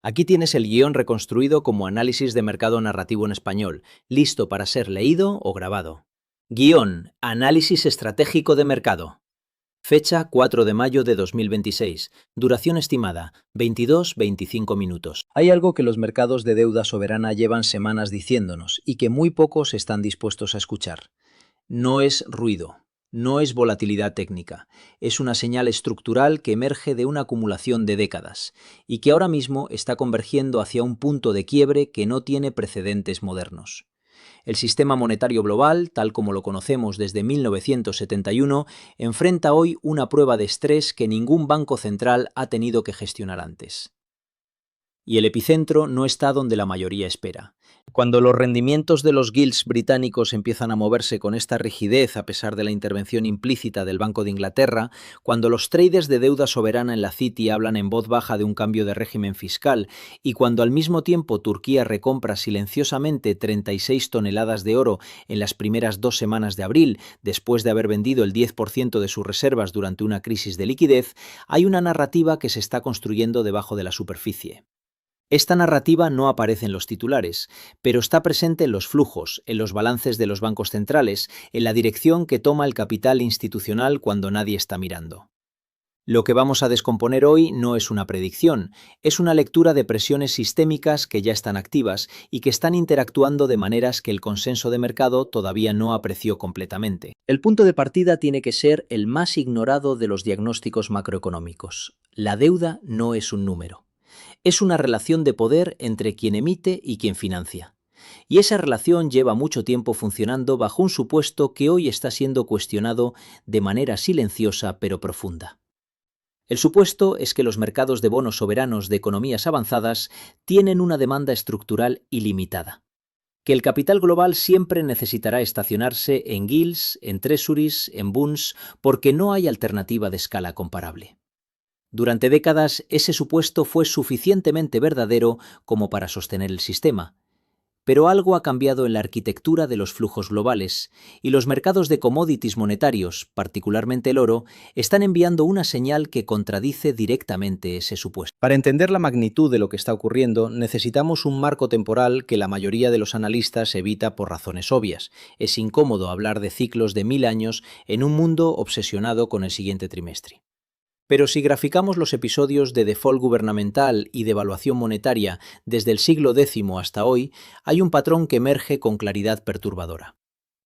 Aquí tienes el guión reconstruido como análisis de mercado narrativo en español, listo para ser leído o grabado. Guión, análisis estratégico de mercado. Fecha 4 de mayo de 2026. Duración estimada 22-25 minutos. Hay algo que los mercados de deuda soberana llevan semanas diciéndonos y que muy pocos están dispuestos a escuchar. No es ruido, no es volatilidad técnica, es una señal estructural que emerge de una acumulación de décadas y que ahora mismo está convergiendo hacia un punto de quiebre que no tiene precedentes modernos. El sistema monetario global, tal como lo conocemos desde 1971, enfrenta hoy una prueba de estrés que ningún banco central ha tenido que gestionar antes. Y el epicentro no está donde la mayoría espera. Cuando los rendimientos de los gilts británicos empiezan a moverse con esta rigidez a pesar de la intervención implícita del Banco de Inglaterra, cuando los traders de deuda soberana en la City hablan en voz baja de un cambio de régimen fiscal y cuando al mismo tiempo Turquía recompra silenciosamente 36 toneladas de oro en las primeras 2 semanas de abril, después de haber vendido el 10% de sus reservas durante una crisis de liquidez, hay una narrativa que se está construyendo debajo de la superficie. Esta narrativa no aparece en los titulares, pero está presente en los flujos, en los balances de los bancos centrales, en la dirección que toma el capital institucional cuando nadie está mirando. Lo que vamos a descomponer hoy no es una predicción, es una lectura de presiones sistémicas que ya están activas y que están interactuando de maneras que el consenso de mercado todavía no apreció completamente. El punto de partida tiene que ser el más ignorado de los diagnósticos macroeconómicos. La deuda no es un número. Es una relación de poder entre quien emite y quien financia. Y esa relación lleva mucho tiempo funcionando bajo un supuesto que hoy está siendo cuestionado de manera silenciosa pero profunda. El supuesto es que los mercados de bonos soberanos de economías avanzadas tienen una demanda estructural ilimitada, que el capital global siempre necesitará estacionarse en gilts, en treasuries, en bonds, porque no hay alternativa de escala comparable. Durante décadas, ese supuesto fue suficientemente verdadero como para sostener el sistema. Pero algo ha cambiado en la arquitectura de los flujos globales, y los mercados de commodities monetarios, particularmente el oro, están enviando una señal que contradice directamente ese supuesto. Para entender la magnitud de lo que está ocurriendo, necesitamos un marco temporal que la mayoría de los analistas evita por razones obvias. Es incómodo hablar de ciclos de 1000 años en un mundo obsesionado con el siguiente trimestre. Pero si graficamos los episodios de default gubernamental y devaluación monetaria desde el siglo X hasta hoy, hay un patrón que emerge con claridad perturbadora.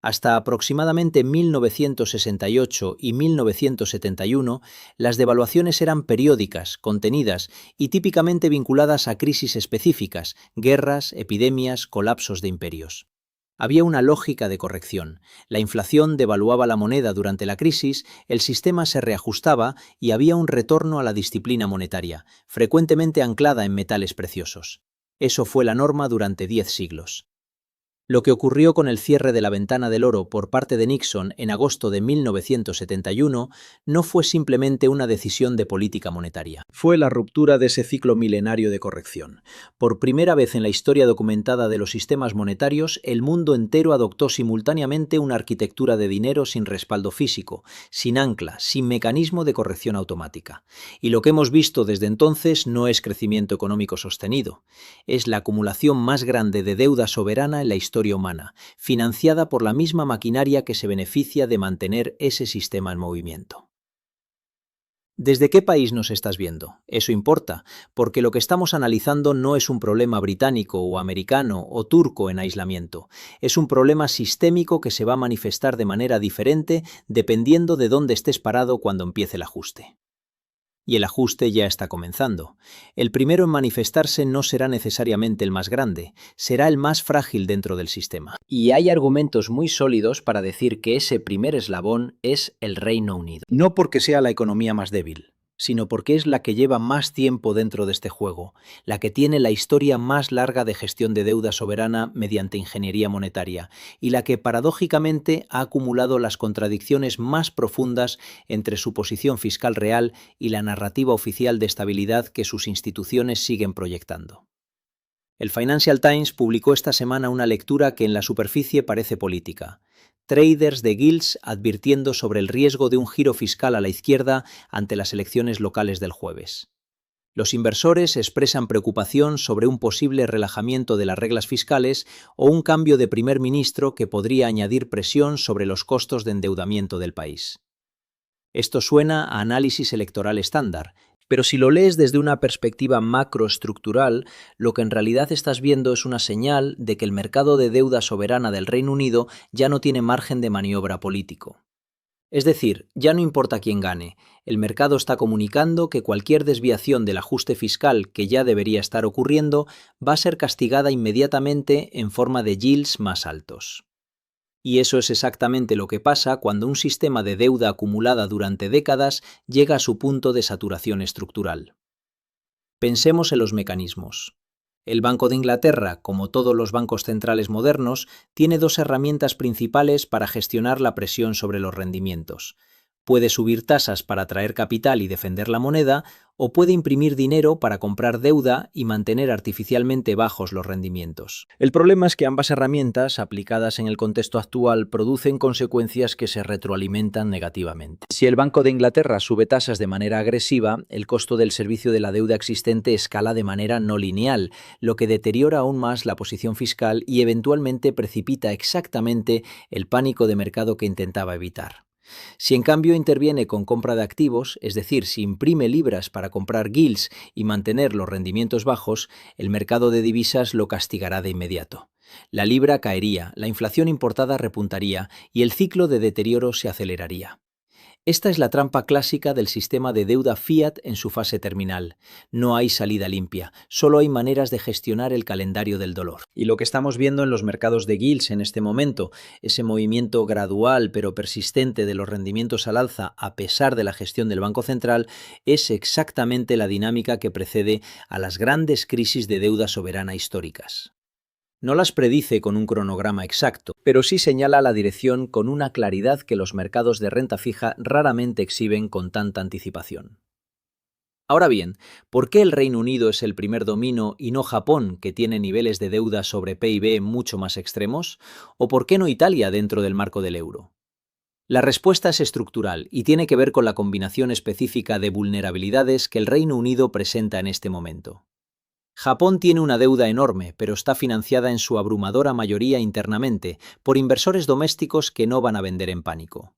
Hasta aproximadamente 1968 y 1971, las devaluaciones eran periódicas, contenidas y típicamente vinculadas a crisis específicas, guerras, epidemias, colapsos de imperios. Había una lógica de corrección. La inflación devaluaba la moneda durante la crisis, el sistema se reajustaba y había un retorno a la disciplina monetaria, frecuentemente anclada en metales preciosos. Eso fue la norma durante 10 siglos. Lo que ocurrió con el cierre de la ventana del oro por parte de Nixon en agosto de 1971 no fue simplemente una decisión de política monetaria. Fue la ruptura de ese ciclo milenario de corrección. Por primera vez en la historia documentada de los sistemas monetarios, el mundo entero adoptó simultáneamente una arquitectura de dinero sin respaldo físico, sin ancla, sin mecanismo de corrección automática. Y lo que hemos visto desde entonces no es crecimiento económico sostenido. Es la acumulación más grande de deuda soberana en la historia humana, financiada por la misma maquinaria que se beneficia de mantener ese sistema en movimiento. ¿Desde qué país nos estás viendo? Eso importa, porque lo que estamos analizando no es un problema británico o americano o turco en aislamiento. Es un problema sistémico que se va a manifestar de manera diferente dependiendo de dónde estés parado cuando empiece el ajuste. Y el ajuste ya está comenzando. El primero en manifestarse no será necesariamente el más grande, será el más frágil dentro del sistema. Y hay argumentos muy sólidos para decir que ese primer eslabón es el Reino Unido. No porque sea la economía más débil, sino porque es la que lleva más tiempo dentro de este juego, la que tiene la historia más larga de gestión de deuda soberana mediante ingeniería monetaria, y la que paradójicamente ha acumulado las contradicciones más profundas entre su posición fiscal real y la narrativa oficial de estabilidad que sus instituciones siguen proyectando. El Financial Times publicó esta semana una lectura que en la superficie parece política. Traders de gilts advirtiendo sobre el riesgo de un giro fiscal a la izquierda ante las elecciones locales del jueves. Los inversores expresan preocupación sobre un posible relajamiento de las reglas fiscales o un cambio de primer ministro que podría añadir presión sobre los costos de endeudamiento del país. Esto suena a análisis electoral estándar, pero si lo lees desde una perspectiva macroestructural, lo que en realidad estás viendo es una señal de que el mercado de deuda soberana del Reino Unido ya no tiene margen de maniobra político. Es decir, ya no importa quién gane, el mercado está comunicando que cualquier desviación del ajuste fiscal que ya debería estar ocurriendo va a ser castigada inmediatamente en forma de yields más altos. Y eso es exactamente lo que pasa cuando un sistema de deuda acumulada durante décadas llega a su punto de saturación estructural. Pensemos en los mecanismos. El Banco de Inglaterra, como todos los bancos centrales modernos, tiene dos herramientas principales para gestionar la presión sobre los rendimientos. Puede subir tasas para atraer capital y defender la moneda, o puede imprimir dinero para comprar deuda y mantener artificialmente bajos los rendimientos. El problema es que ambas herramientas, aplicadas en el contexto actual, producen consecuencias que se retroalimentan negativamente. Si el Banco de Inglaterra sube tasas de manera agresiva, el costo del servicio de la deuda existente escala de manera no lineal, lo que deteriora aún más la posición fiscal y eventualmente precipita exactamente el pánico de mercado que intentaba evitar. Si en cambio interviene con compra de activos, es decir, si imprime libras para comprar gilts y mantener los rendimientos bajos, el mercado de divisas lo castigará de inmediato. La libra caería, la inflación importada repuntaría y el ciclo de deterioro se aceleraría. Esta es la trampa clásica del sistema de deuda fiat en su fase terminal. No hay salida limpia, solo hay maneras de gestionar el calendario del dolor. Y lo que estamos viendo en los mercados de gilts en este momento, ese movimiento gradual pero persistente de los rendimientos al alza a pesar de la gestión del Banco Central, es exactamente la dinámica que precede a las grandes crisis de deuda soberana históricas. No las predice con un cronograma exacto, pero sí señala la dirección con una claridad que los mercados de renta fija raramente exhiben con tanta anticipación. Ahora bien, ¿por qué el Reino Unido es el primer domino y no Japón, que tiene niveles de deuda sobre PIB mucho más extremos? ¿O por qué no Italia dentro del marco del euro? La respuesta es estructural y tiene que ver con la combinación específica de vulnerabilidades que el Reino Unido presenta en este momento. Japón tiene una deuda enorme, pero está financiada en su abrumadora mayoría internamente, por inversores domésticos que no van a vender en pánico.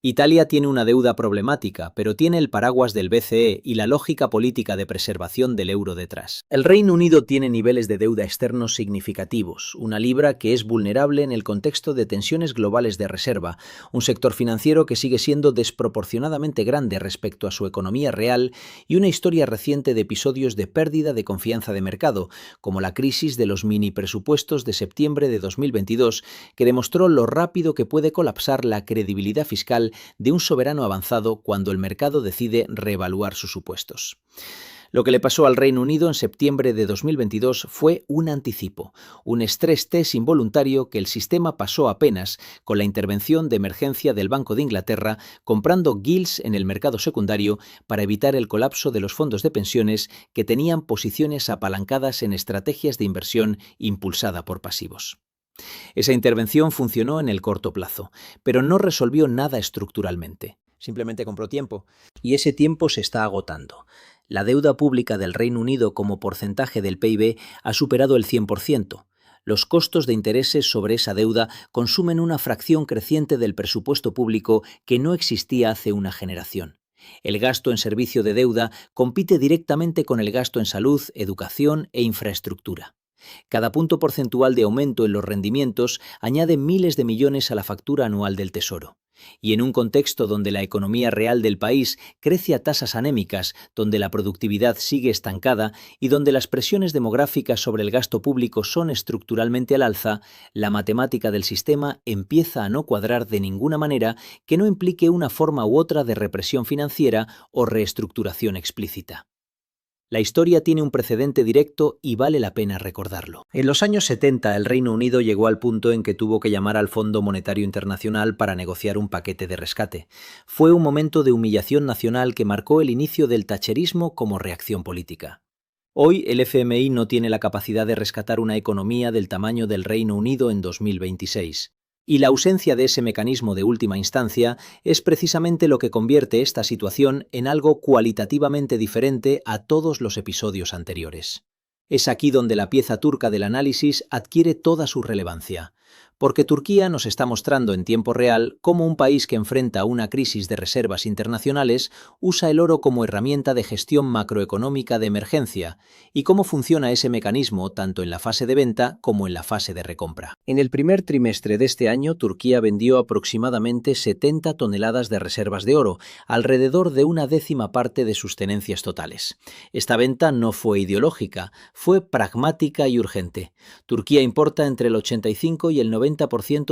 Italia tiene una deuda problemática, pero tiene el paraguas del BCE y la lógica política de preservación del euro detrás. El Reino Unido tiene niveles de deuda externos significativos, una libra que es vulnerable en el contexto de tensiones globales de reserva, un sector financiero que sigue siendo desproporcionadamente grande respecto a su economía real y una historia reciente de episodios de pérdida de confianza de mercado, como la crisis de los mini presupuestos de septiembre de 2022, que demostró lo rápido que puede colapsar la credibilidad fiscal de un soberano avanzado cuando el mercado decide reevaluar sus supuestos. Lo que le pasó al Reino Unido en septiembre de 2022 fue un anticipo, un estrés test involuntario que el sistema pasó apenas con la intervención de emergencia del Banco de Inglaterra comprando gilts en el mercado secundario para evitar el colapso de los fondos de pensiones que tenían posiciones apalancadas en estrategias de inversión impulsada por pasivos. Esa intervención funcionó en el corto plazo, pero no resolvió nada estructuralmente. Simplemente compró tiempo. Y ese tiempo se está agotando. La deuda pública del Reino Unido como porcentaje del PIB ha superado el 100%. Los costos de intereses sobre esa deuda consumen una fracción creciente del presupuesto público que no existía hace una generación. El gasto en servicio de deuda compite directamente con el gasto en salud, educación e infraestructura. Cada punto porcentual de aumento en los rendimientos añade miles de millones a la factura anual del Tesoro. Y en un contexto donde la economía real del país crece a tasas anémicas, donde la productividad sigue estancada y donde las presiones demográficas sobre el gasto público son estructuralmente al alza, la matemática del sistema empieza a no cuadrar de ninguna manera que no implique una forma u otra de represión financiera o reestructuración explícita. La historia tiene un precedente directo y vale la pena recordarlo. En los años 70, el Reino Unido llegó al punto en que tuvo que llamar al Fondo Monetario Internacional para negociar un paquete de rescate. Fue un momento de humillación nacional que marcó el inicio del thatcherismo como reacción política. Hoy, el FMI no tiene la capacidad de rescatar una economía del tamaño del Reino Unido en 2026. Y la ausencia de ese mecanismo de última instancia es precisamente lo que convierte esta situación en algo cualitativamente diferente a todos los episodios anteriores. Es aquí donde la pieza turca del análisis adquiere toda su relevancia, porque Turquía nos está mostrando en tiempo real cómo un país que enfrenta una crisis de reservas internacionales usa el oro como herramienta de gestión macroeconómica de emergencia y cómo funciona ese mecanismo tanto en la fase de venta como en la fase de recompra. En el primer trimestre de este año, Turquía vendió aproximadamente 70 toneladas de reservas de oro, alrededor de una décima parte de sus tenencias totales. Esta venta no fue ideológica, fue pragmática y urgente. Turquía importa entre el 85 y el 90%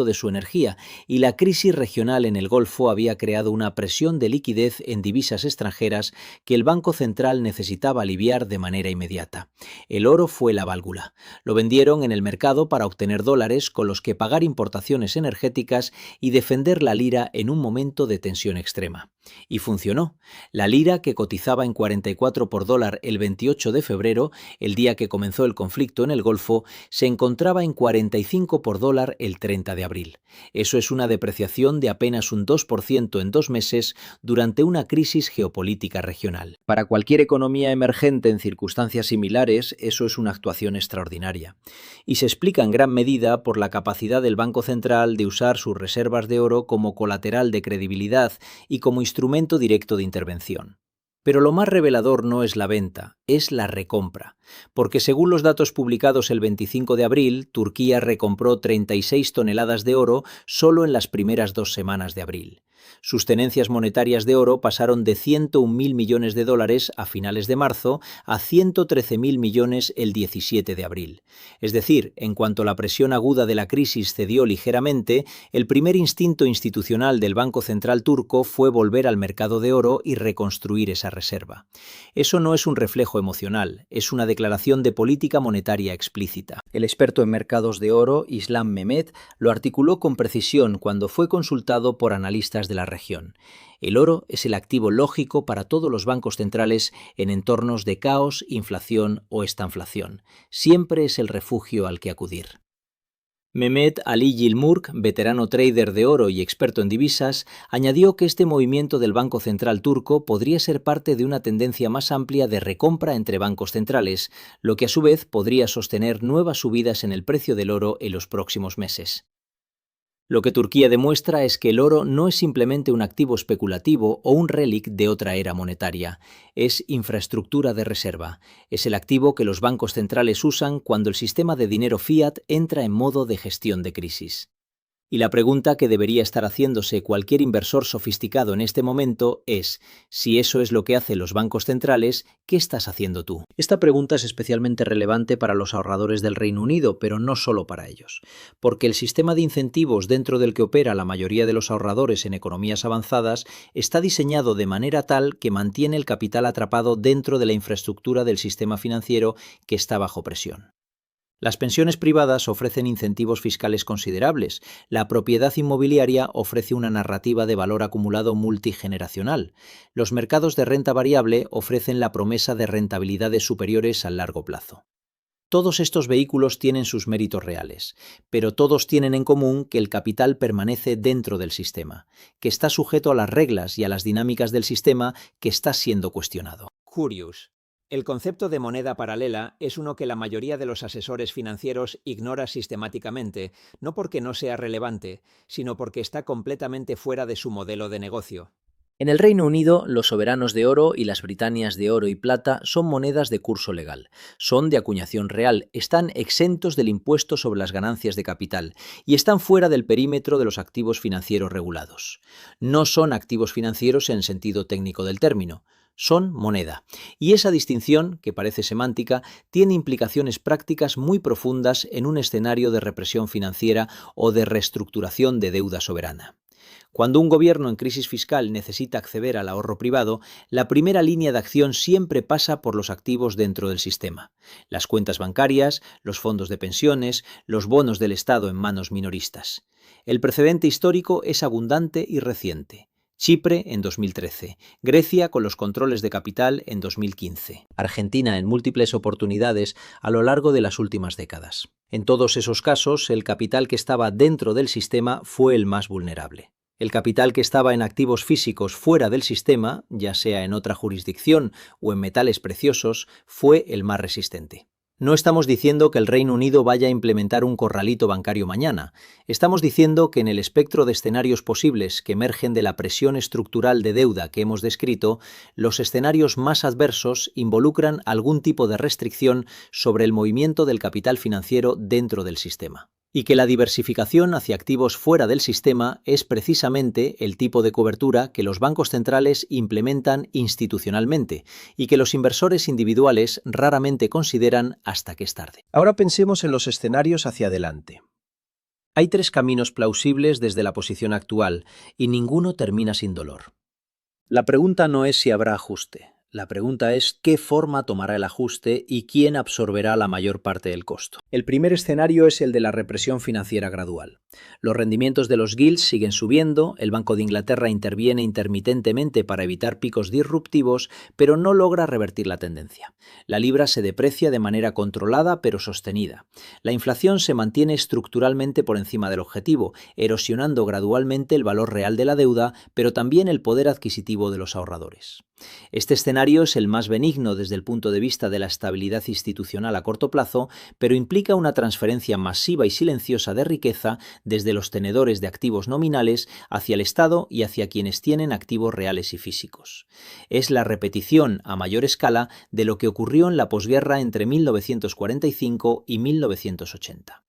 de su energía, y la crisis regional en el Golfo había creado una presión de liquidez en divisas extranjeras que el Banco Central necesitaba aliviar de manera inmediata. El oro fue la válvula. Lo vendieron en el mercado para obtener dólares con los que pagar importaciones energéticas y defender la lira en un momento de tensión extrema. Y funcionó. La lira, que cotizaba en 44 por dólar el 28 de febrero, el día que comenzó el conflicto en el Golfo, se encontraba en 45 por dólar el 30 de abril. Eso es una depreciación de apenas un 2% en 2 meses durante una crisis geopolítica regional. Para cualquier economía emergente en circunstancias similares, eso es una actuación extraordinaria. Y se explica en gran medida por la capacidad del Banco Central de usar sus reservas de oro como colateral de credibilidad y como instrumento directo de intervención. Pero lo más revelador no es la venta, es la recompra, porque según los datos publicados el 25 de abril, Turquía recompró 36 toneladas de oro solo en las primeras 2 semanas de abril. Sus tenencias monetarias de oro pasaron de 101.000 millones de dólares a finales de marzo a 113.000 millones el 17 de abril. Es decir, en cuanto la presión aguda de la crisis cedió ligeramente, el primer instinto institucional del Banco Central turco fue volver al mercado de oro y reconstruir esa reserva. Eso no es un reflejo emocional, es una declaración de política monetaria explícita. El experto en mercados de oro, Islam Mehmet, lo articuló con precisión cuando fue consultado por analistas de la región. El oro es el activo lógico para todos los bancos centrales en entornos de caos, inflación o estanflación. Siempre es el refugio al que acudir. Mehmet Ali Yilmurk, veterano trader de oro y experto en divisas, añadió que este movimiento del Banco Central turco podría ser parte de una tendencia más amplia de recompra entre bancos centrales, lo que a su vez podría sostener nuevas subidas en el precio del oro en los próximos meses. Lo que Turquía demuestra es que el oro no es simplemente un activo especulativo o un relic de otra era monetaria, es infraestructura de reserva, es el activo que los bancos centrales usan cuando el sistema de dinero fiat entra en modo de gestión de crisis. Y la pregunta que debería estar haciéndose cualquier inversor sofisticado en este momento es, si eso es lo que hacen los bancos centrales, ¿qué estás haciendo tú? Esta pregunta es especialmente relevante para los ahorradores del Reino Unido, pero no solo para ellos, porque el sistema de incentivos dentro del que opera la mayoría de los ahorradores en economías avanzadas está diseñado de manera tal que mantiene el capital atrapado dentro de la infraestructura del sistema financiero que está bajo presión. Las pensiones privadas ofrecen incentivos fiscales considerables, la propiedad inmobiliaria ofrece una narrativa de valor acumulado multigeneracional, los mercados de renta variable ofrecen la promesa de rentabilidades superiores al largo plazo. Todos estos vehículos tienen sus méritos reales, pero todos tienen en común que el capital permanece dentro del sistema, que está sujeto a las reglas y a las dinámicas del sistema que está siendo cuestionado. Curious. El concepto de moneda paralela es uno que la mayoría de los asesores financieros ignora sistemáticamente, no porque no sea relevante, sino porque está completamente fuera de su modelo de negocio. En el Reino Unido, los soberanos de oro y las Britanias de oro y plata son monedas de curso legal, son de acuñación real, están exentos del impuesto sobre las ganancias de capital y están fuera del perímetro de los activos financieros regulados. No son activos financieros en el sentido técnico del término. Son moneda. Y esa distinción, que parece semántica, tiene implicaciones prácticas muy profundas en un escenario de represión financiera o de reestructuración de deuda soberana. Cuando un gobierno en crisis fiscal necesita acceder al ahorro privado, la primera línea de acción siempre pasa por los activos dentro del sistema. Las cuentas bancarias, los fondos de pensiones, los bonos del Estado en manos minoristas. El precedente histórico es abundante y reciente. Chipre en 2013, Grecia con los controles de capital en 2015, Argentina en múltiples oportunidades a lo largo de las últimas décadas. En todos esos casos, el capital que estaba dentro del sistema fue el más vulnerable. El capital que estaba en activos físicos fuera del sistema, ya sea en otra jurisdicción o en metales preciosos, fue el más resistente. No estamos diciendo que el Reino Unido vaya a implementar un corralito bancario mañana. Estamos diciendo que en el espectro de escenarios posibles que emergen de la presión estructural de deuda que hemos descrito, los escenarios más adversos involucran algún tipo de restricción sobre el movimiento del capital financiero dentro del sistema. Y que la diversificación hacia activos fuera del sistema es precisamente el tipo de cobertura que los bancos centrales implementan institucionalmente y que los inversores individuales raramente consideran hasta que es tarde. Ahora pensemos en los escenarios hacia adelante. Hay 3 caminos plausibles desde la posición actual y ninguno termina sin dolor. La pregunta no es si habrá ajuste. La pregunta es qué forma tomará el ajuste y quién absorberá la mayor parte del costo. El primer escenario es el de la represión financiera gradual. Los rendimientos de los gilts siguen subiendo, el Banco de Inglaterra interviene intermitentemente para evitar picos disruptivos, pero no logra revertir la tendencia. La libra se deprecia de manera controlada pero sostenida. La inflación se mantiene estructuralmente por encima del objetivo, erosionando gradualmente el valor real de la deuda, pero también el poder adquisitivo de los ahorradores. Este escenario es el más benigno desde el punto de vista de la estabilidad institucional a corto plazo, pero implica una transferencia masiva y silenciosa de riqueza desde los tenedores de activos nominales hacia el Estado y hacia quienes tienen activos reales y físicos. Es la repetición a mayor escala de lo que ocurrió en la posguerra entre 1945 y 1980.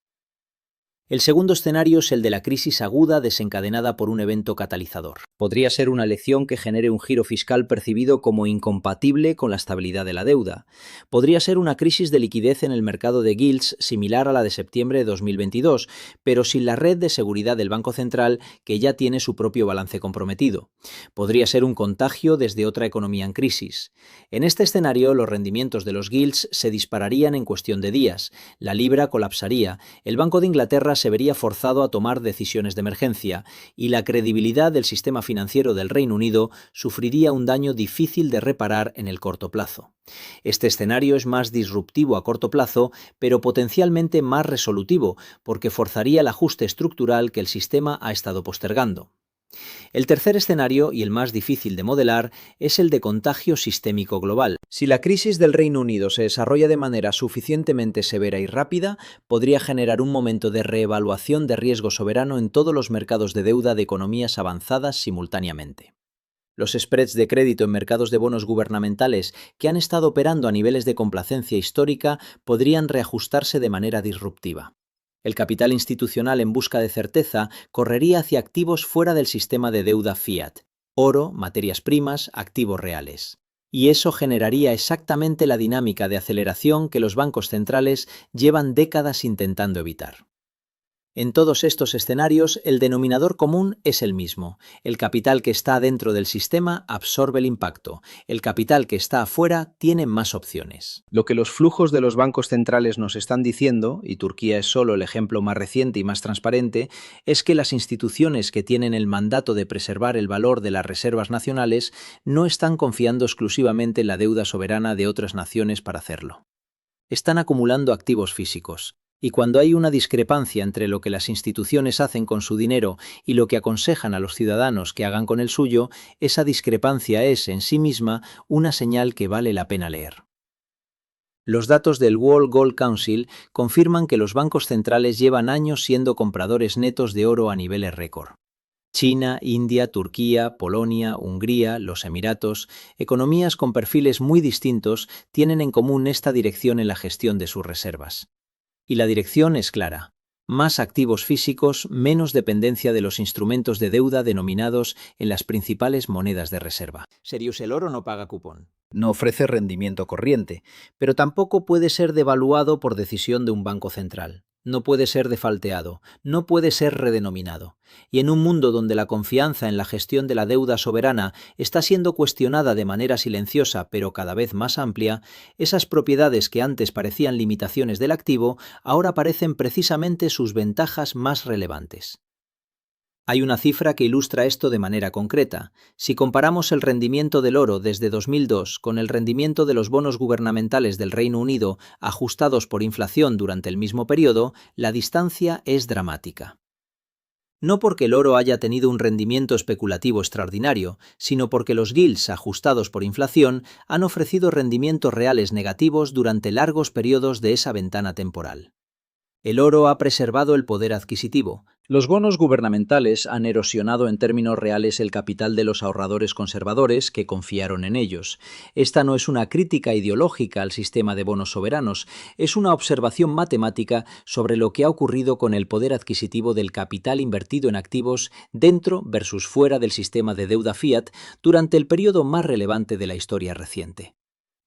El segundo escenario es el de la crisis aguda desencadenada por un evento catalizador. Podría ser una elección que genere un giro fiscal percibido como incompatible con la estabilidad de la deuda. Podría ser una crisis de liquidez en el mercado de gilts similar a la de septiembre de 2022, pero sin la red de seguridad del Banco Central que ya tiene su propio balance comprometido. Podría ser un contagio desde otra economía en crisis. En este escenario, los rendimientos de los gilts se dispararían en cuestión de días, la libra colapsaría, el Banco de Inglaterra se vería forzado a tomar decisiones de emergencia y la credibilidad del sistema financiero del Reino Unido sufriría un daño difícil de reparar en el corto plazo. Este escenario es más disruptivo a corto plazo, pero potencialmente más resolutivo, porque forzaría el ajuste estructural que el sistema ha estado postergando. El tercer escenario, y el más difícil de modelar, es el de contagio sistémico global. Si la crisis del Reino Unido se desarrolla de manera suficientemente severa y rápida, podría generar un momento de reevaluación de riesgo soberano en todos los mercados de deuda de economías avanzadas simultáneamente. Los spreads de crédito en mercados de bonos gubernamentales que han estado operando a niveles de complacencia histórica podrían reajustarse de manera disruptiva. El capital institucional en busca de certeza correría hacia activos fuera del sistema de deuda fiat, oro, materias primas, activos reales. Y eso generaría exactamente la dinámica de aceleración que los bancos centrales llevan décadas intentando evitar. En todos estos escenarios, el denominador común es el mismo. El capital que está dentro del sistema absorbe el impacto. El capital que está afuera tiene más opciones. Lo que los flujos de los bancos centrales nos están diciendo, y Turquía es solo el ejemplo más reciente y más transparente, es que las instituciones que tienen el mandato de preservar el valor de las reservas nacionales no están confiando exclusivamente en la deuda soberana de otras naciones para hacerlo. Están acumulando activos físicos. Y cuando hay una discrepancia entre lo que las instituciones hacen con su dinero y lo que aconsejan a los ciudadanos que hagan con el suyo, esa discrepancia es, en sí misma, una señal que vale la pena leer. Los datos del World Gold Council confirman que los bancos centrales llevan años siendo compradores netos de oro a niveles récord. China, India, Turquía, Polonia, Hungría, los Emiratos, economías con perfiles muy distintos, tienen en común esta dirección en la gestión de sus reservas. Y la dirección es clara. Más activos físicos, menos dependencia de los instrumentos de deuda denominados en las principales monedas de reserva. Serious, el oro no paga cupón. No ofrece rendimiento corriente, pero tampoco puede ser devaluado por decisión de un banco central. No puede ser defalteado, no puede ser redenominado. Y en un mundo donde la confianza en la gestión de la deuda soberana está siendo cuestionada de manera silenciosa pero cada vez más amplia, esas propiedades que antes parecían limitaciones del activo ahora parecen precisamente sus ventajas más relevantes. Hay una cifra que ilustra esto de manera concreta. Si comparamos el rendimiento del oro desde 2002 con el rendimiento de los bonos gubernamentales del Reino Unido ajustados por inflación durante el mismo periodo, la distancia es dramática. No porque el oro haya tenido un rendimiento especulativo extraordinario, sino porque los gilts ajustados por inflación han ofrecido rendimientos reales negativos durante largos periodos de esa ventana temporal. El oro ha preservado el poder adquisitivo. Los bonos gubernamentales han erosionado en términos reales el capital de los ahorradores conservadores que confiaron en ellos. Esta no es una crítica ideológica al sistema de bonos soberanos, es una observación matemática sobre lo que ha ocurrido con el poder adquisitivo del capital invertido en activos dentro versus fuera del sistema de deuda fiat durante el periodo más relevante de la historia reciente.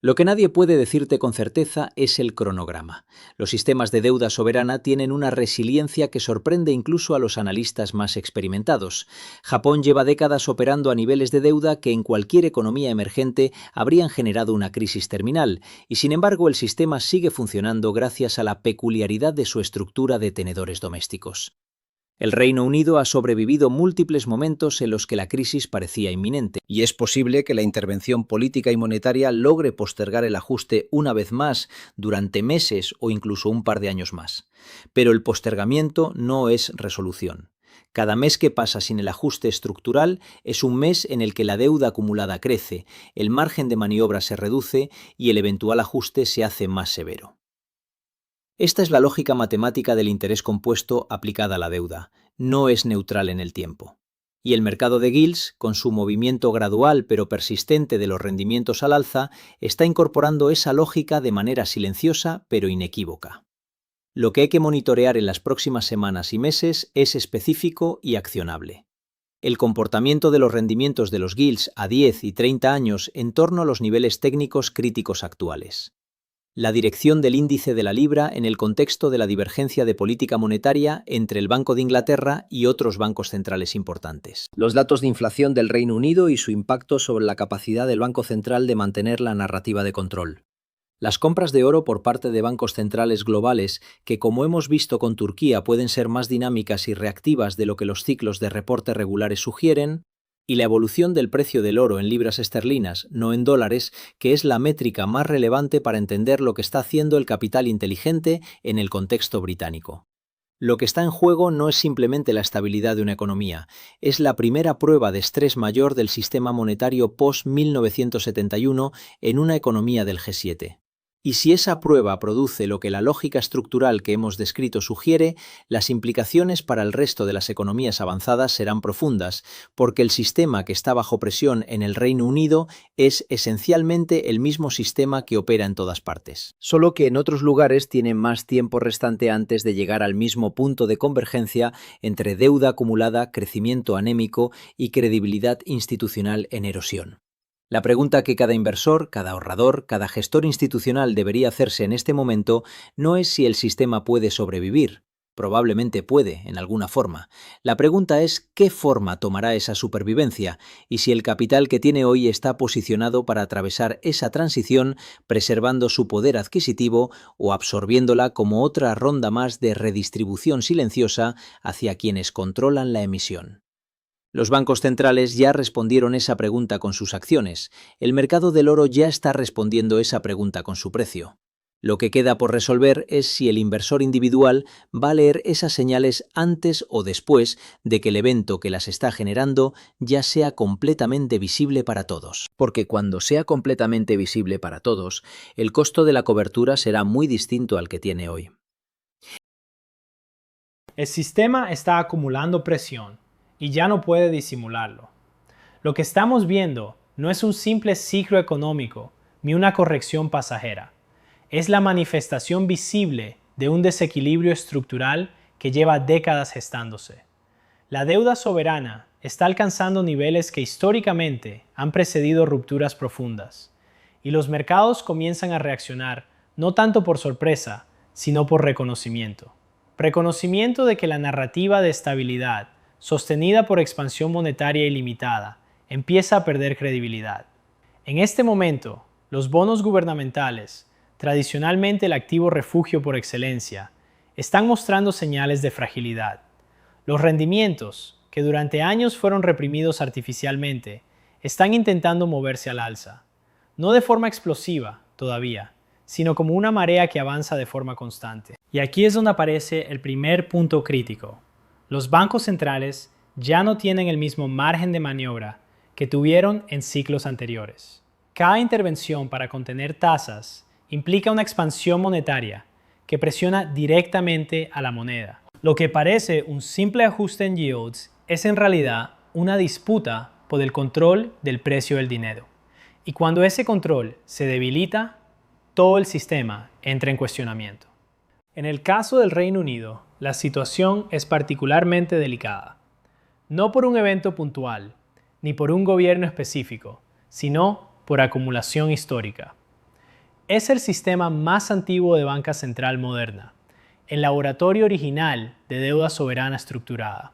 Lo que nadie puede decirte con certeza es el cronograma. Los sistemas de deuda soberana tienen una resiliencia que sorprende incluso a los analistas más experimentados. Japón lleva décadas operando a niveles de deuda que en cualquier economía emergente habrían generado una crisis terminal, y sin embargo el sistema sigue funcionando gracias a la peculiaridad de su estructura de tenedores domésticos. El Reino Unido ha sobrevivido múltiples momentos en los que la crisis parecía inminente, y es posible que la intervención política y monetaria logre postergar el ajuste una vez más durante meses o incluso un par de años más. Pero el postergamiento no es resolución. Cada mes que pasa sin el ajuste estructural es un mes en el que la deuda acumulada crece, el margen de maniobra se reduce y el eventual ajuste se hace más severo. Esta es la lógica matemática del interés compuesto aplicada a la deuda. No es neutral en el tiempo. Y el mercado de gilts, con su movimiento gradual pero persistente de los rendimientos al alza, está incorporando esa lógica de manera silenciosa pero inequívoca. Lo que hay que monitorear en las próximas semanas y meses es específico y accionable. El comportamiento de los rendimientos de los gilts a 10 y 30 años en torno a los niveles técnicos críticos actuales. La dirección del índice de la libra en el contexto de la divergencia de política monetaria entre el Banco de Inglaterra y otros bancos centrales importantes. Los datos de inflación del Reino Unido y su impacto sobre la capacidad del Banco Central de mantener la narrativa de control. Las compras de oro por parte de bancos centrales globales, que como hemos visto con Turquía pueden ser más dinámicas y reactivas de lo que los ciclos de reporte regulares sugieren, y la evolución del precio del oro en libras esterlinas, no en dólares, que es la métrica más relevante para entender lo que está haciendo el capital inteligente en el contexto británico. Lo que está en juego no es simplemente la estabilidad de una economía, es la primera prueba de estrés mayor del sistema monetario post-1971 en una economía del G7. Y si esa prueba produce lo que la lógica estructural que hemos descrito sugiere, las implicaciones para el resto de las economías avanzadas serán profundas, porque el sistema que está bajo presión en el Reino Unido es esencialmente el mismo sistema que opera en todas partes, solo que en otros lugares tiene más tiempo restante antes de llegar al mismo punto de convergencia entre deuda acumulada, crecimiento anémico y credibilidad institucional en erosión. La pregunta que cada inversor, cada ahorrador, cada gestor institucional debería hacerse en este momento no es si el sistema puede sobrevivir. Probablemente puede, en alguna forma. La pregunta es qué forma tomará esa supervivencia y si el capital que tiene hoy está posicionado para atravesar esa transición preservando su poder adquisitivo o absorbiéndola como otra ronda más de redistribución silenciosa hacia quienes controlan la emisión. Los bancos centrales ya respondieron esa pregunta con sus acciones. El mercado del oro ya está respondiendo esa pregunta con su precio. Lo que queda por resolver es si el inversor individual va a leer esas señales antes o después de que el evento que las está generando ya sea completamente visible para todos. Porque cuando sea completamente visible para todos, el costo de la cobertura será muy distinto al que tiene hoy. El sistema está acumulando presión y ya no puede disimularlo. Lo que estamos viendo no es un simple ciclo económico ni una corrección pasajera. Es la manifestación visible de un desequilibrio estructural que lleva décadas gestándose. La deuda soberana está alcanzando niveles que históricamente han precedido rupturas profundas, y los mercados comienzan a reaccionar no tanto por sorpresa, sino por reconocimiento. Reconocimiento de que la narrativa de estabilidad, sostenida por expansión monetaria ilimitada, empieza a perder credibilidad. En este momento, los bonos gubernamentales, tradicionalmente el activo refugio por excelencia, están mostrando señales de fragilidad. Los rendimientos, que durante años fueron reprimidos artificialmente, están intentando moverse al alza. No de forma explosiva, todavía, sino como una marea que avanza de forma constante. Y aquí es donde aparece el primer punto crítico. Los bancos centrales ya no tienen el mismo margen de maniobra que tuvieron en ciclos anteriores. Cada intervención para contener tasas implica una expansión monetaria que presiona directamente a la moneda. Lo que parece un simple ajuste en yields es en realidad una disputa por el control del precio del dinero. Y cuando ese control se debilita, todo el sistema entra en cuestionamiento. En el caso del Reino Unido, la situación es particularmente delicada. No por un evento puntual, ni por un gobierno específico, sino por acumulación histórica. Es el sistema más antiguo de banca central moderna, el laboratorio original de deuda soberana estructurada.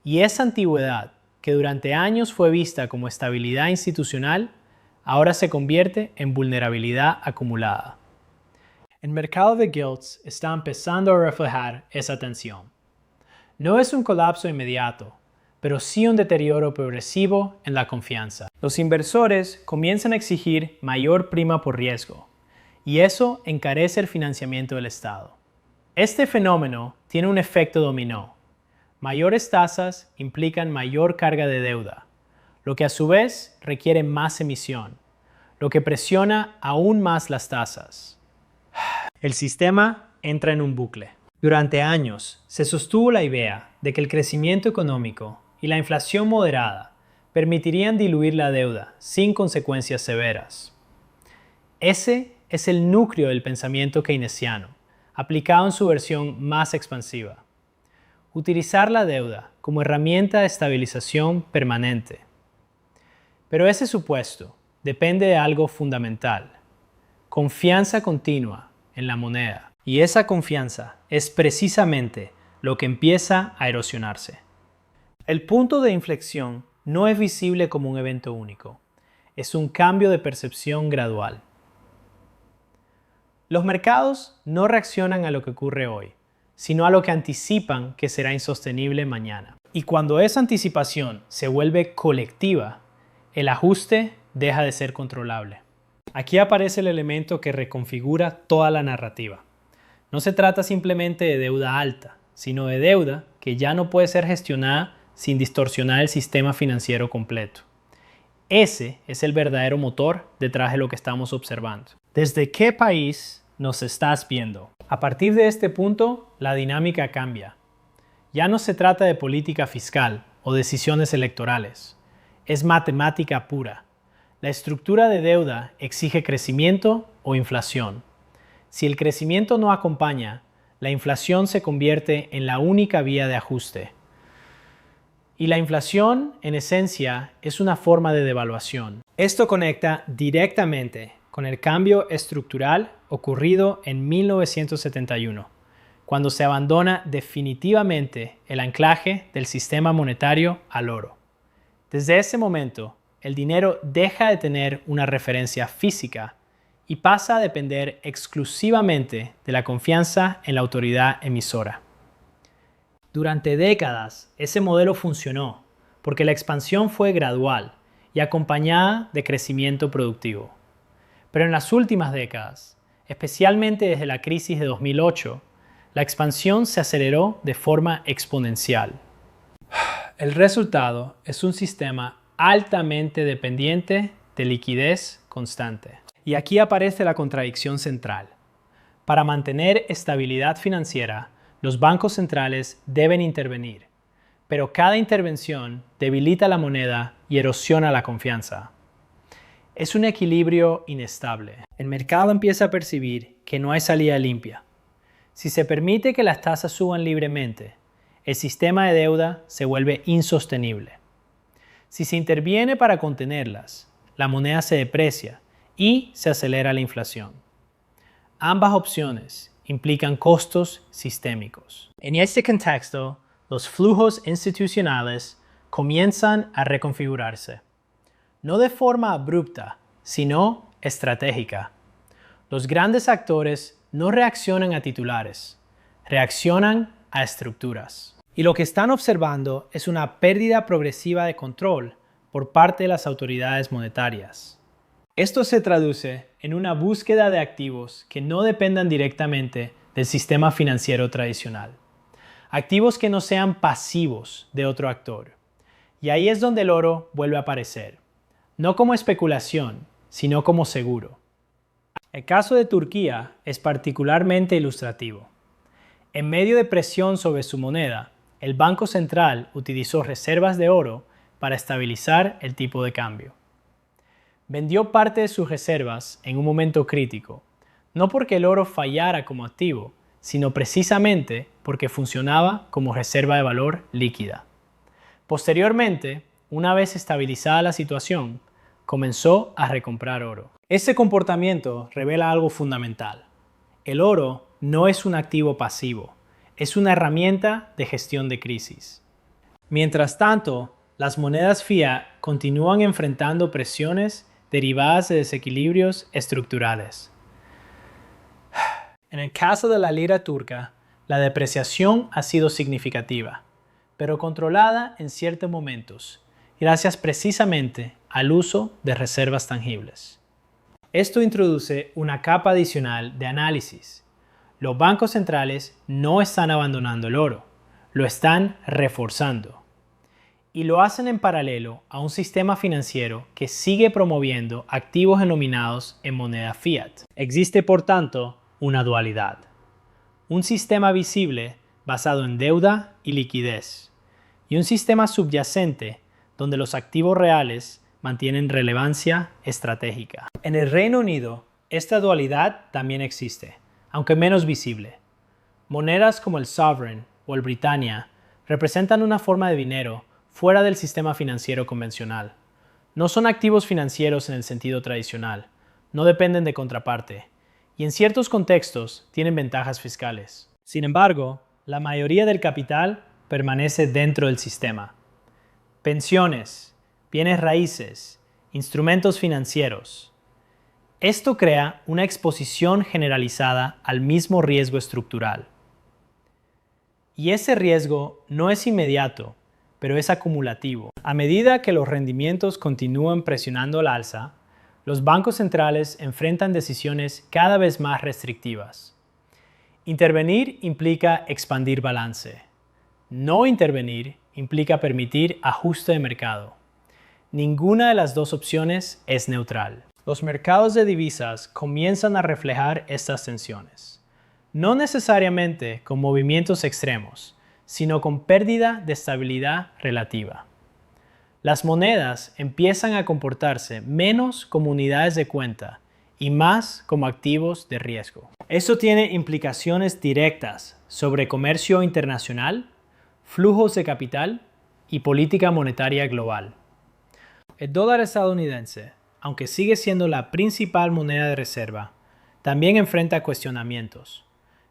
Y esa antigüedad, que durante años fue vista como estabilidad institucional, ahora se convierte en vulnerabilidad acumulada. El mercado de gilts está empezando a reflejar esa tensión. No es un colapso inmediato, pero sí un deterioro progresivo en la confianza. Los inversores comienzan a exigir mayor prima por riesgo, y eso encarece el financiamiento del Estado. Este fenómeno tiene un efecto dominó. Mayores tasas implican mayor carga de deuda, lo que a su vez requiere más emisión, lo que presiona aún más las tasas. El sistema entra en un bucle. Durante años se sostuvo la idea de que el crecimiento económico y la inflación moderada permitirían diluir la deuda sin consecuencias severas. Ese es el núcleo del pensamiento keynesiano, aplicado en su versión más expansiva. Utilizar la deuda como herramienta de estabilización permanente. Pero ese supuesto depende de algo fundamental: confianza continua en la moneda. Y esa confianza es precisamente lo que empieza a erosionarse. El punto de inflexión no es visible como un evento único, es un cambio de percepción gradual. Los mercados no reaccionan a lo que ocurre hoy, sino a lo que anticipan que será insostenible mañana. Y cuando esa anticipación se vuelve colectiva, el ajuste deja de ser controlable. Aquí aparece el elemento que reconfigura toda la narrativa. No se trata simplemente de deuda alta, sino de deuda que ya no puede ser gestionada sin distorsionar el sistema financiero completo. Ese es el verdadero motor detrás de lo que estamos observando. ¿Desde qué país nos estás viendo? A partir de este punto, la dinámica cambia. Ya no se trata de política fiscal o decisiones electorales. Es matemática pura. La estructura de deuda exige crecimiento o inflación. Si el crecimiento no acompaña, la inflación se convierte en la única vía de ajuste. Y la inflación, en esencia, es una forma de devaluación. Esto conecta directamente con el cambio estructural ocurrido en 1971, cuando se abandona definitivamente el anclaje del sistema monetario al oro. Desde ese momento, el dinero deja de tener una referencia física y pasa a depender exclusivamente de la confianza en la autoridad emisora. Durante décadas, ese modelo funcionó porque la expansión fue gradual y acompañada de crecimiento productivo. Pero en las últimas décadas, especialmente desde la crisis de 2008, la expansión se aceleró de forma exponencial. El resultado es un sistema altamente dependiente de liquidez constante. Y aquí aparece la contradicción central. Para mantener estabilidad financiera, los bancos centrales deben intervenir, pero cada intervención debilita la moneda y erosiona la confianza. Es un equilibrio inestable. El mercado empieza a percibir que no hay salida limpia. Si se permite que las tasas suban libremente, el sistema de deuda se vuelve insostenible. Si se interviene para contenerlas, la moneda se deprecia y se acelera la inflación. Ambas opciones implican costos sistémicos. En este contexto, los flujos institucionales comienzan a reconfigurarse. No de forma abrupta, sino estratégica. Los grandes actores no reaccionan a titulares, reaccionan a estructuras. Y lo que están observando es una pérdida progresiva de control por parte de las autoridades monetarias. Esto se traduce en una búsqueda de activos que no dependan directamente del sistema financiero tradicional. Activos que no sean pasivos de otro actor. Y ahí es donde el oro vuelve a aparecer. No como especulación, sino como seguro. El caso de Turquía es particularmente ilustrativo. En medio de presión sobre su moneda, el Banco Central utilizó reservas de oro para estabilizar el tipo de cambio. Vendió parte de sus reservas en un momento crítico, no porque el oro fallara como activo, sino precisamente porque funcionaba como reserva de valor líquida. Posteriormente, una vez estabilizada la situación, comenzó a recomprar oro. Este comportamiento revela algo fundamental. El oro no es un activo pasivo, es una herramienta de gestión de crisis. Mientras tanto, las monedas fiat continúan enfrentando presiones derivadas de desequilibrios estructurales. En el caso de la lira turca, la depreciación ha sido significativa, pero controlada en ciertos momentos, gracias precisamente al uso de reservas tangibles. Esto introduce una capa adicional de análisis. Los bancos centrales no están abandonando el oro, lo están reforzando. Y lo hacen en paralelo a un sistema financiero que sigue promoviendo activos denominados en moneda fiat. Existe, por tanto, una dualidad. Un sistema visible basado en deuda y liquidez, y un sistema subyacente donde los activos reales mantienen relevancia estratégica. En el Reino Unido, esta dualidad también existe, aunque menos visible. Monedas como el Sovereign o el Britannia representan una forma de dinero fuera del sistema financiero convencional. No son activos financieros en el sentido tradicional, no dependen de contraparte, y en ciertos contextos tienen ventajas fiscales. Sin embargo, la mayoría del capital permanece dentro del sistema. Pensiones, bienes raíces, instrumentos financieros. Esto crea una exposición generalizada al mismo riesgo estructural. Y ese riesgo no es inmediato, pero es acumulativo. A medida que los rendimientos continúan presionando al alza, los bancos centrales enfrentan decisiones cada vez más restrictivas. Intervenir implica expandir balance. No intervenir implica permitir ajuste de mercado. Ninguna de las dos opciones es neutral. Los mercados de divisas comienzan a reflejar estas tensiones, no necesariamente con movimientos extremos, sino con pérdida de estabilidad relativa. Las monedas empiezan a comportarse menos como unidades de cuenta y más como activos de riesgo. Esto tiene implicaciones directas sobre comercio internacional, flujos de capital y política monetaria global. El dólar estadounidense, aunque sigue siendo la principal moneda de reserva, también enfrenta cuestionamientos,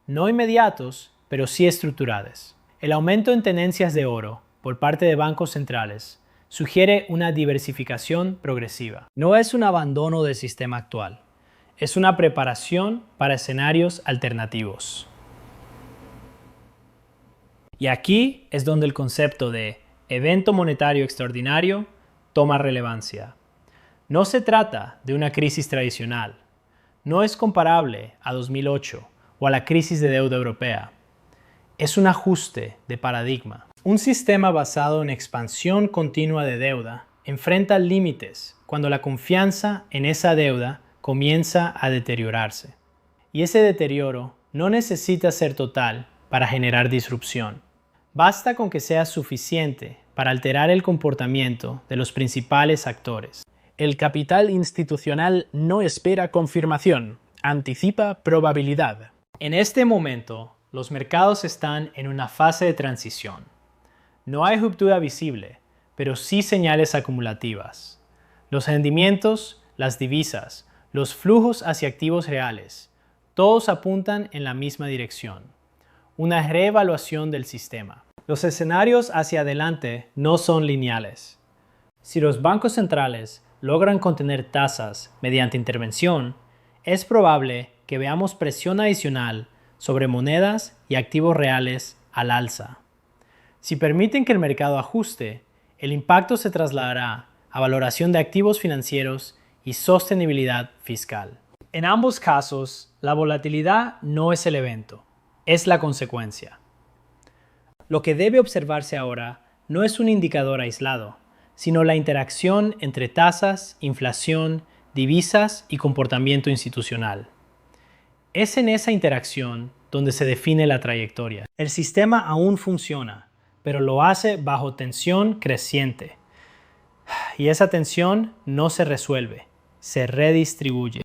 no inmediatos, pero sí estructurales. El aumento en tenencias de oro por parte de bancos centrales sugiere una diversificación progresiva. No es un abandono del sistema actual, es una preparación para escenarios alternativos. Y aquí es donde el concepto de evento monetario extraordinario toma relevancia. No se trata de una crisis tradicional. No es comparable a 2008 o a la crisis de deuda europea. Es un ajuste de paradigma. Un sistema basado en expansión continua de deuda enfrenta límites cuando la confianza en esa deuda comienza a deteriorarse. Y ese deterioro no necesita ser total para generar disrupción. Basta con que sea suficiente para alterar el comportamiento de los principales actores. El capital institucional no espera confirmación, anticipa probabilidad. En este momento, los mercados están en una fase de transición. No hay ruptura visible, pero sí señales acumulativas. Los rendimientos, las divisas, los flujos hacia activos reales, todos apuntan en la misma dirección. Una reevaluación del sistema. Los escenarios hacia adelante no son lineales. Si los bancos centrales logran contener tasas mediante intervención, es probable que veamos presión adicional sobre monedas y activos reales al alza. Si permiten que el mercado ajuste, el impacto se trasladará a valoración de activos financieros y sostenibilidad fiscal. En ambos casos, la volatilidad no es el evento, es la consecuencia. Lo que debe observarse ahora no es un indicador aislado, sino la interacción entre tasas, inflación, divisas y comportamiento institucional. Es en esa interacción donde se define la trayectoria. El sistema aún funciona, pero lo hace bajo tensión creciente. Y esa tensión no se resuelve, se redistribuye.